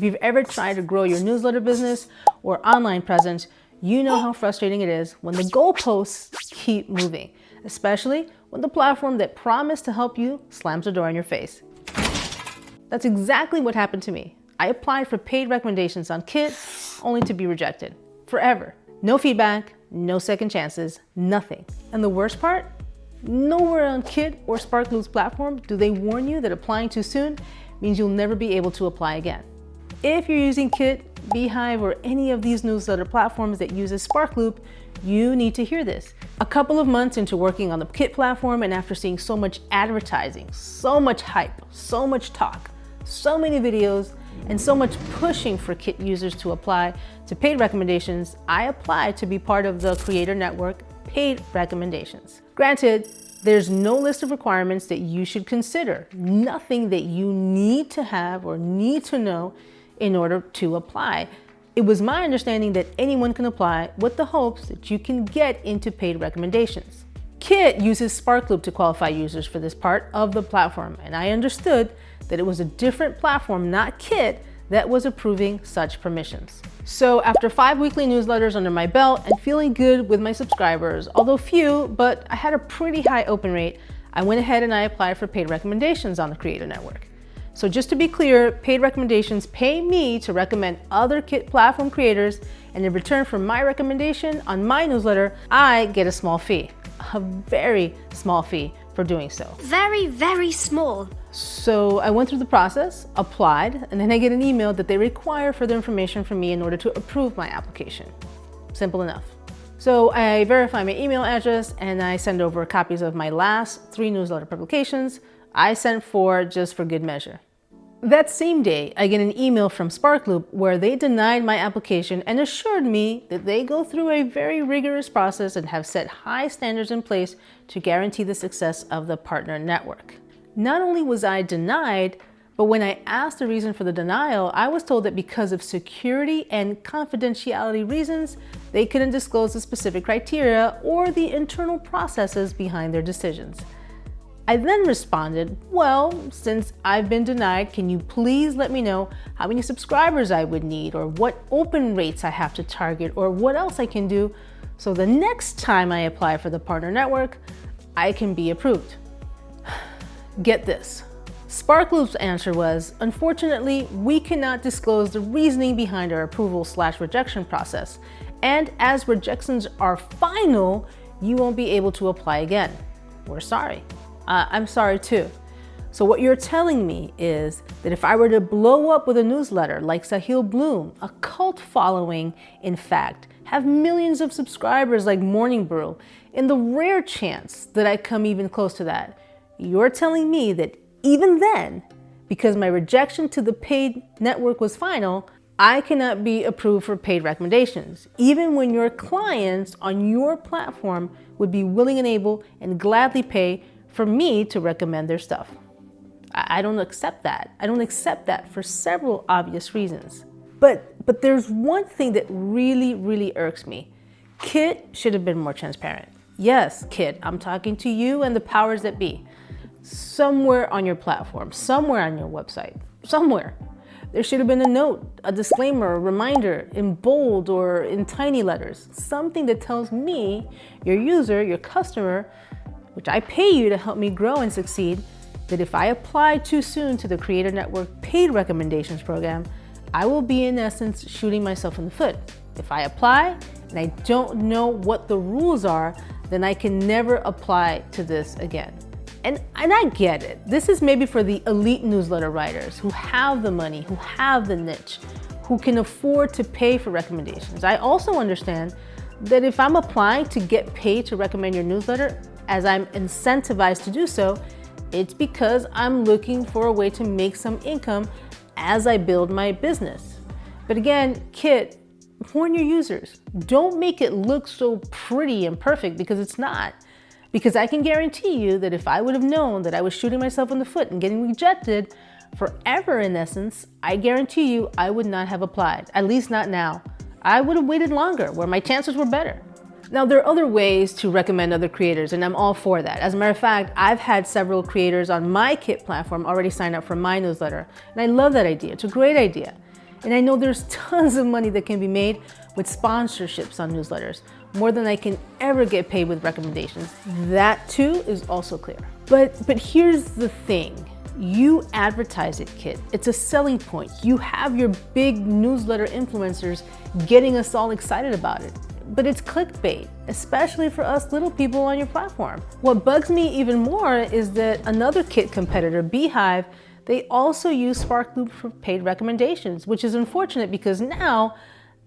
If you've ever tried to grow your newsletter business or online presence, you know how frustrating it is when the goalposts keep moving, especially when the platform that promised to help you slams the door in your face. That's exactly what happened to me. I applied for paid recommendations on Kit, only to be rejected. Forever. No feedback, no second chances, nothing. And the worst part? Nowhere on Kit or Sparkloop's platform do they warn you that applying too soon means you'll never be able to apply again. If you're using Kit, Beehive, or any of these newsletter platforms that uses Sparkloop, you need to hear this. A couple of months into working on the Kit platform, and after seeing so much advertising, so much hype, so much talk, so many videos, and so much pushing for Kit users to apply to paid recommendations, I applied to be part of the Creator Network paid recommendations. Granted, there's no list of requirements that you should consider, nothing that you need to have or need to know in order to apply. It was my understanding that anyone can apply with the hopes that you can get into paid recommendations. Kit uses Sparkloop to qualify users for this part of the platform, and I understood that it was a different platform, not Kit, that was approving such permissions. So after 5 weekly newsletters under my belt and feeling good with my subscribers, although few, but I had a pretty high open rate, I went ahead and I applied for paid recommendations on the Creator Network. So just to be clear, paid recommendations pay me to recommend other Kit platform creators, and in return for my recommendation on my newsletter, I get a small fee, a very small fee for doing so. Very, very small. So I went through the process, applied, and then I get an email that they require further information from me in order to approve my application. Simple enough. So I verify my email address and I send over copies of my last 3 newsletter publications. I sent 4 just for good measure. That same day, I get an email from Sparkloop where they denied my application and assured me that they go through a very rigorous process and have set high standards in place to guarantee the success of the partner network. Not only was I denied, but when I asked the reason for the denial, I was told that because of security and confidentiality reasons, they couldn't disclose the specific criteria or the internal processes behind their decisions. I then responded, well, since I've been denied, can you please let me know how many subscribers I would need, or what open rates I have to target, or what else I can do so the next time I apply for the partner network, I can be approved. Get this. Sparkloop's answer was, unfortunately, we cannot disclose the reasoning behind our approval/rejection process. And as rejections are final, you won't be able to apply again. We're sorry. I'm sorry too. So what you're telling me is that if I were to blow up with a newsletter like Sahil Bloom, a cult following, in fact, have millions of subscribers like Morning Brew, in the rare chance that I come even close to that, you're telling me that even then, because my rejection to the paid network was final, I cannot be approved for paid recommendations, even when your clients on your platform would be willing and able and gladly pay for me to recommend their stuff. I don't accept that. I don't accept that for several obvious reasons. But there's one thing that really irks me. Kit should have been more transparent. Yes, Kit, I'm talking to you and the powers that be. Somewhere on your platform, somewhere on your website, somewhere, there should have been a note, a disclaimer, a reminder in bold or in tiny letters, something that tells me, your user, your customer, which I pay you to help me grow and succeed, that if I apply too soon to the Creator Network paid recommendations program, I will be in essence shooting myself in the foot. If I apply and I don't know what the rules are, then I can never apply to this again. And I get it. This is maybe for the elite newsletter writers who have the money, who have the niche, who can afford to pay for recommendations. I also understand that if I'm applying to get paid to recommend your newsletter, as I'm incentivized to do so, it's because I'm looking for a way to make some income as I build my business. But again, Kit, warn your users. Don't make it look so pretty and perfect, because it's not. Because I can guarantee you that if I would have known that I was shooting myself in the foot and getting rejected forever in essence, I guarantee you I would not have applied, at least not now. I would have waited longer where my chances were better. Now, there are other ways to recommend other creators, and I'm all for that. As a matter of fact, I've had several creators on my Kit platform already sign up for my newsletter, and I love that idea. It's a great idea. And I know there's tons of money that can be made with sponsorships on newsletters, more than I can ever get paid with recommendations. That too is also clear. But here's the thing. You advertise it, Kit. It's a selling point. You have your big newsletter influencers getting us all excited about it. But it's clickbait, especially for us little people on your platform. What bugs me even more is that another Kit competitor, Beehive, they also use Sparkloop for paid recommendations, which is unfortunate because now,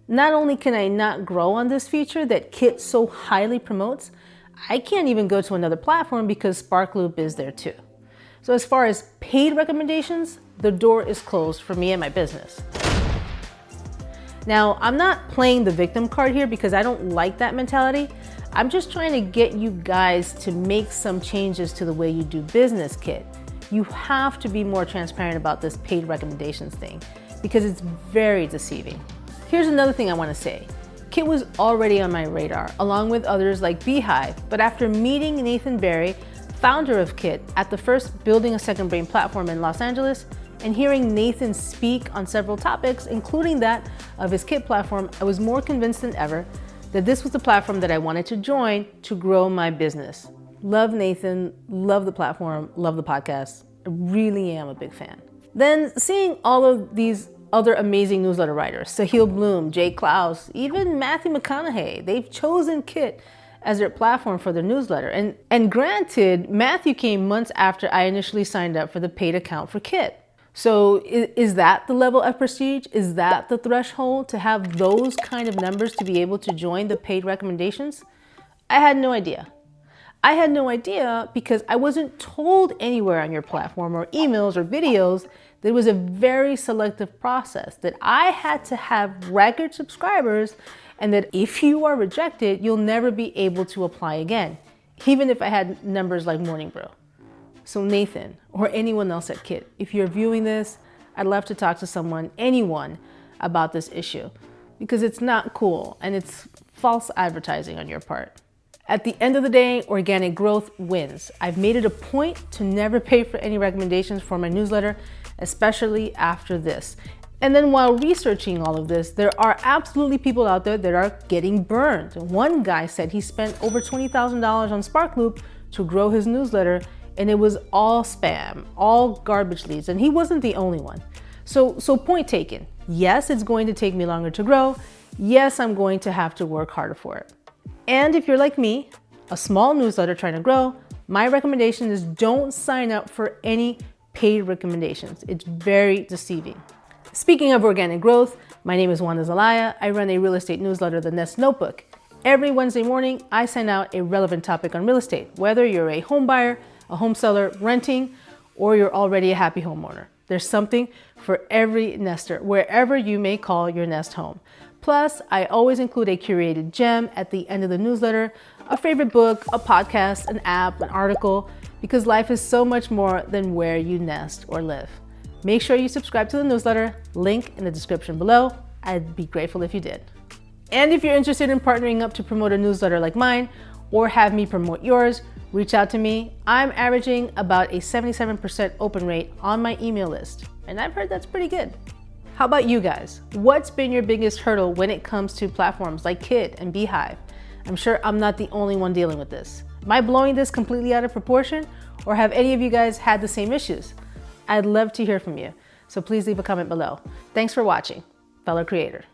not only can I not grow on this feature that Kit so highly promotes, I can't even go to another platform because Sparkloop is there too. So as far as paid recommendations, the door is closed for me and my business. Now, I'm not playing the victim card here because I don't like that mentality. I'm just trying to get you guys to make some changes to the way you do business, Kit. You have to be more transparent about this paid recommendations thing because it's very deceiving. Here's another thing I want to say. Kit was already on my radar, along with others like Beehive, but after meeting Nathan Barry, founder of Kit, at the first Building a Second Brain platform in Los Angeles, and hearing Nathan speak on several topics, including that of his Kit platform, I was more convinced than ever that this was the platform that I wanted to join to grow my business. Love Nathan, love the platform, love the podcast. I really am a big fan. Then seeing all of these other amazing newsletter writers, Sahil Bloom, Jay Klaus, even Matthew McConaughey, they've chosen Kit as their platform for their newsletter. And granted, Matthew came months after I initially signed up for the paid account for Kit. So is that the level of prestige? Is that the threshold to have those kind of numbers to be able to join the paid recommendations? I had no idea. I had no idea because I wasn't told anywhere on your platform or emails or videos that it was a very selective process, that I had to have record subscribers and that if you are rejected, you'll never be able to apply again, even if I had numbers like Morning Brew. So Nathan, or anyone else at Kit, if you're viewing this, I'd love to talk to someone, anyone, about this issue because it's not cool and it's false advertising on your part. At the end of the day, organic growth wins. I've made it a point to never pay for any recommendations for my newsletter, especially after this. And then while researching all of this, there are absolutely people out there that are getting burned. One guy said he spent over $20,000 on Sparkloop to grow his newsletter, and it was all spam, all garbage leads, and he wasn't the only one. So point taken. Yes, it's going to take me longer to grow. Yes, I'm going to have to work harder for it. And if you're like me, a small newsletter trying to grow, my recommendation is don't sign up for any paid recommendations. It's very deceiving. Speaking of organic growth, my name is Wanda Zelaya. I run a real estate newsletter, The Nest Notebook. Every Wednesday morning, I send out a relevant topic on real estate, whether you're a home buyer, a home seller, renting, or you're already a happy homeowner. There's something for every nester, wherever you may call your nest home. Plus, I always include a curated gem at the end of the newsletter, a favorite book, a podcast, an app, an article, because life is so much more than where you nest or live. Make sure you subscribe to the newsletter, link in the description below. I'd be grateful if you did. And if you're interested in partnering up to promote a newsletter like mine, or have me promote yours, reach out to me. I'm averaging about a 77% open rate on my email list, and I've heard that's pretty good. How about you guys? What's been your biggest hurdle when it comes to platforms like Kit and Beehive? I'm sure I'm not the only one dealing with this. Am I blowing this completely out of proportion, or have any of you guys had the same issues? I'd love to hear from you, so please leave a comment below. Thanks for watching, fellow creator.